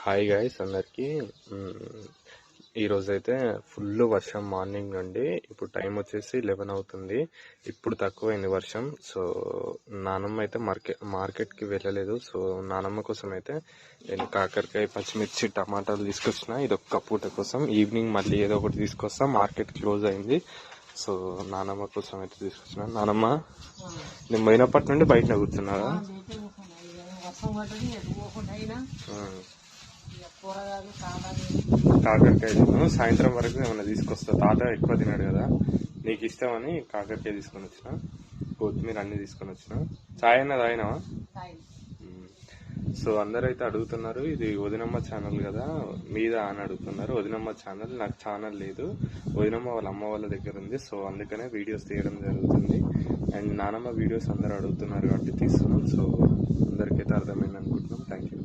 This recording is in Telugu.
హాయ్ గైస్ అందరికీ. ఈరోజైతే ఫుల్ వర్షం మార్నింగ్ నుండి. ఇప్పుడు టైం వచ్చేసి 11 అవుతుంది. ఇప్పుడు తక్కువైంది వర్షం. సో నానమ్మ అయితే మార్కెట్కి వెళ్ళలేదు. సో నానమ్మ కోసం అయితే నేను కాకరకాయ, పచ్చిమిర్చి, టమాటాలు తీసుకొచ్చిన. ఇది ఒక్క పూట కోసం. ఈవినింగ్ మళ్ళీ ఏదో ఒకటి తీసుకొస్తా. మార్కెట్ క్లోజ్ అయింది. సో నానమ్మ కోసం అయితే తీసుకొచ్చిన. నానమ్మ నేను పోయినప్పటి నుండి బయటనే కూర్చున్నారా? కాకరకాయ తిన్నాను. సాయంత్రం వరకు ఏమైనా తీసుకొస్తా. తాత ఎక్కువ తినాడు కదా, నీకు ఇష్టమని కాకరకాయ తీసుకొని వచ్చిన. కొత్తిమీర అన్ని తీసుకొని వచ్చిన. చాయ్ అన్న తాగినావా? సో అందరైతే అడుగుతున్నారు, ఇది వదినమ్మ ఛానల్ కదా మీద అని అడుగుతున్నారు. వదినమ్మ ఛానల్, నాకు ఛానల్ లేదు. వదినమ్మ వాళ్ళ అమ్మ వాళ్ళ దగ్గర ఉంది. సో అందుకనే వీడియోస్ తీయడం జరుగుతుంది. అండ్ నానమ్మ వీడియోస్ అందరూ అడుగుతున్నారు కాబట్టి తీస్తున్నాం. సో అందరికైతే అర్థమైంది అనుకుంటున్నాం. Thank you.